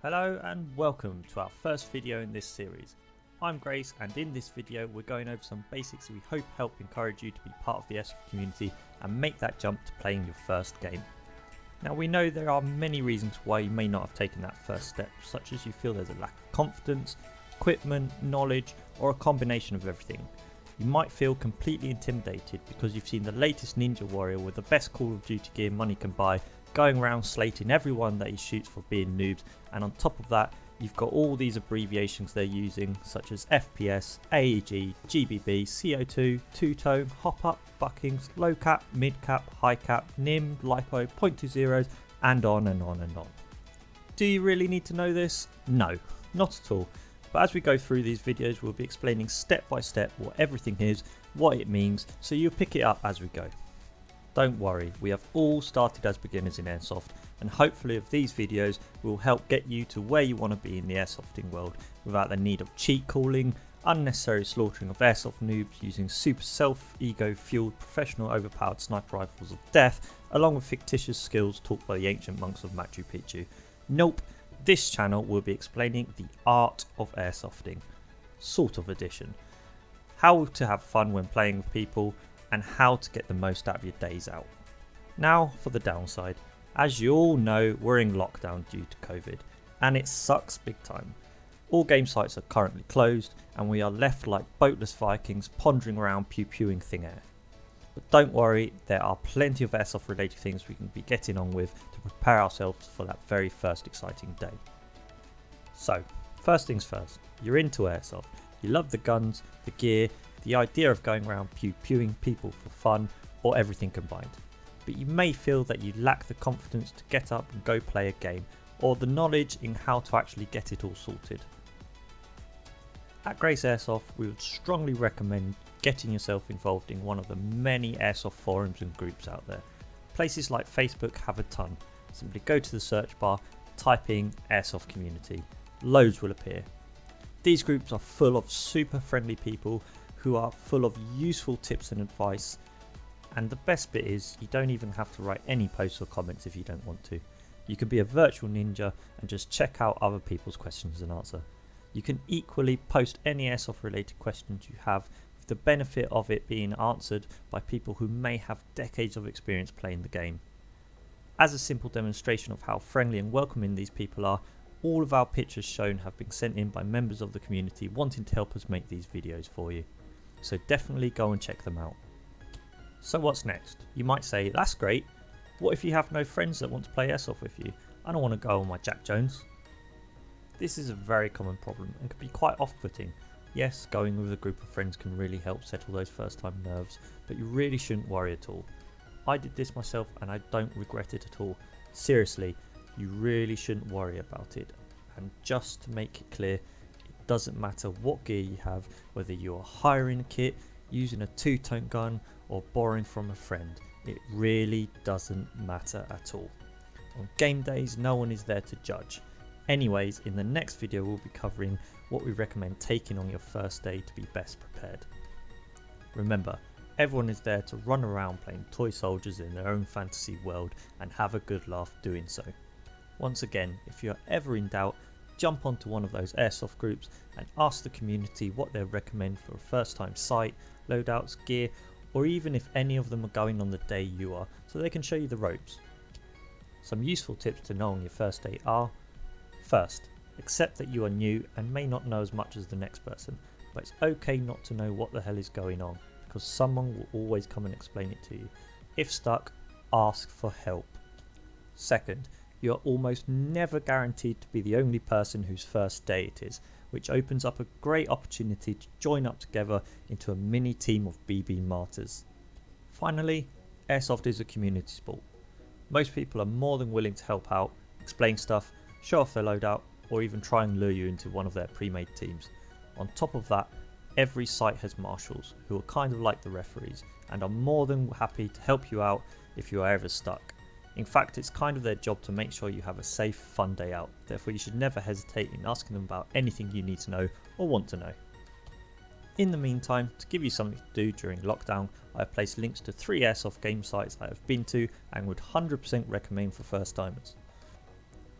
Hello and welcome to our first video in this series. I'm Grace, and in this video we're going over some basics that we hope help encourage you to be part of the airsoft community and make that jump to playing your first game. Now, we know there are many reasons why you may not have taken that first step, such as you feel there's a lack of confidence, equipment, knowledge, or a combination of everything. You might feel completely intimidated because you've seen the latest Ninja Warrior with the best Call of Duty gear money can buy going around slating everyone that he shoots for being noobs, and on top of that you've got all these abbreviations they're using such as FPS, AEG, GBB, CO2, two-tone, hop-up, buckings, low cap, mid cap, high cap, NIM, LiPo, .20s, and on and on and on. Do you really need to know this? No, not at all. But as we go through these videos we'll be explaining step by step what everything is, what it means, so you'll pick it up as we go. Don't worry, we have all started as beginners in airsoft, and hopefully with these videos will help get you to where you want to be in the airsofting world without the need of cheat calling, unnecessary slaughtering of airsoft noobs using super self-ego fueled professional overpowered sniper rifles of death, along with fictitious skills taught by the ancient monks of Machu Picchu. Nope, this channel will be explaining the art of airsofting, sort of edition. How to have fun when playing with people, and how to get the most out of your days out. Now for the downside. As you all know, we're in lockdown due to COVID, and it sucks big time. All game sites are currently closed, and we are left like boatless Vikings pondering around pew-pewing thin air. But don't worry, there are plenty of airsoft related things we can be getting on with to prepare ourselves for that very first exciting day. So, first things first, you're into airsoft, you love the guns, the gear, the idea of going around pew-pewing people for fun, or everything combined. But you may feel that you lack the confidence to get up and go play a game, or the knowledge in how to actually get it all sorted. At Grace Airsoft, we would strongly recommend getting yourself involved in one of the many airsoft forums and groups out there. Places like Facebook have a ton. Simply go to the search bar, type in Airsoft Community. Loads will appear. These groups are full of super friendly people who are full of useful tips and advice, and the best bit is you don't even have to write any posts or comments if you don't want to. You can be a virtual ninja and just check out other people's questions and answer. You can equally post any airsoft related questions you have, with the benefit of it being answered by people who may have decades of experience playing the game. As a simple demonstration of how friendly and welcoming these people are, all of our pictures shown have been sent in by members of the community wanting to help us make these videos for you. So definitely go and check them out. So what's next? You might say, that's great. What if you have no friends that want to play airsoft with you? I don't want to go on my Jack Jones. This is a very common problem and can be quite off-putting. Yes, going with a group of friends can really help settle those first time nerves, but you really shouldn't worry at all. I did this myself and I don't regret it at all. Seriously, you really shouldn't worry about it. And just to make it clear, it doesn't matter what gear you have, whether you're hiring a kit, using a two-tone gun, or borrowing from a friend. It really doesn't matter at all. On game days, no one is there to judge. Anyways, in the next video we'll be covering what we recommend taking on your first day to be best prepared. Remember, everyone is there to run around playing toy soldiers in their own fantasy world and have a good laugh doing so. Once again, if you're ever in doubt, jump onto one of those airsoft groups and ask the community what they recommend for a first time sight, loadouts, gear, or even if any of them are going on the day you are, so they can show you the ropes. Some useful tips to know on your first day are: first, accept that you are new and may not know as much as the next person, but it's okay not to know what the hell is going on, because someone will always come and explain it to you. If stuck, ask for help. Second, you are almost never guaranteed to be the only person whose first day it is, which opens up a great opportunity to join up together into a mini team of BB martyrs. Finally, airsoft is a community sport. Most people are more than willing to help out, explain stuff, show off their loadout, or even try and lure you into one of their pre-made teams. On top of that, every site has marshals, who are kind of like the referees, and are more than happy to help you out if you are ever stuck. In fact, it's kind of their job to make sure you have a safe, fun day out. Therefore, you should never hesitate in asking them about anything you need to know or want to know. In the meantime, to give you something to do during lockdown, I have placed links to 3 airsoft game sites I have been to and would 100% recommend for first timers.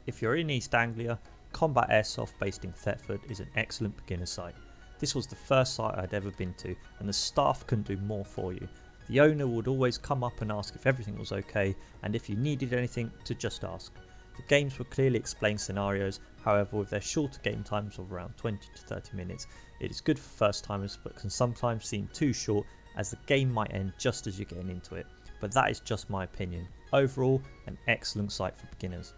If you're in East Anglia, Combat Airsoft based in Thetford is an excellent beginner site. This was the first site I'd ever been to and the staff couldn't do more for you. The owner would always come up and ask if everything was okay and if you needed anything to just ask. The games were clearly explained scenarios, however with their shorter game times of around 20 to 30 minutes, it is good for first timers but can sometimes seem too short as the game might end just as you're getting into it, but that is just my opinion. Overall, an excellent site for beginners.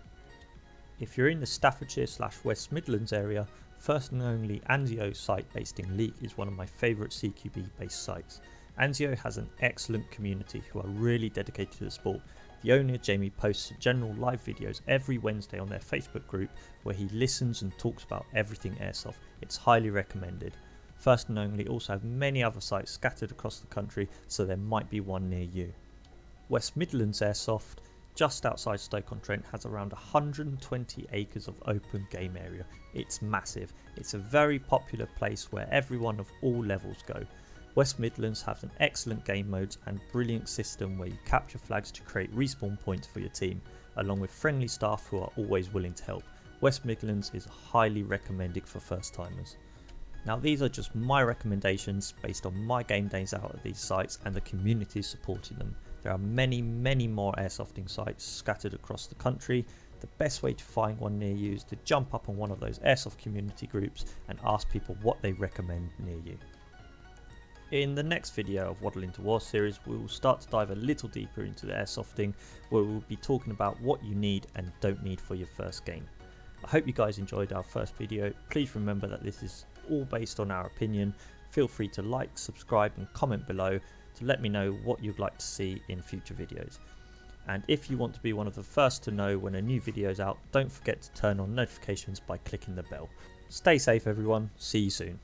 If you're in the Staffordshire/West Midlands area, first and only Anzio site based in Leek is one of my favourite CQB based sites. Anzio has an excellent community who are really dedicated to the sport. The owner Jamie posts general live videos every Wednesday on their Facebook group where he listens and talks about everything airsoft. It's highly recommended. First and Only also have many other sites scattered across the country, so there might be one near you. West Midlands Airsoft, just outside Stoke-on-Trent, has around 120 acres of open game area. It's massive. It's a very popular place where everyone of all levels go. West Midlands has an excellent game modes and brilliant system where you capture flags to create respawn points for your team, along with friendly staff who are always willing to help. West Midlands is highly recommended for first timers. Now these are just my recommendations based on my game days out at these sites and the community supporting them. There are many more airsofting sites scattered across the country. The best way to find one near you is to jump up on one of those airsoft community groups and ask people what they recommend near you. In the next video of Waddle into War series, we will start to dive a little deeper into the airsofting, where we will be talking about what you need and don't need for your first game. I hope you guys enjoyed our first video. Please remember that this is all based on our opinion. Feel free to like, subscribe and comment below to let me know what you'd like to see in future videos. And if you want to be one of the first to know when a new video is out, don't forget to turn on notifications by clicking the bell. Stay safe everyone, see you soon.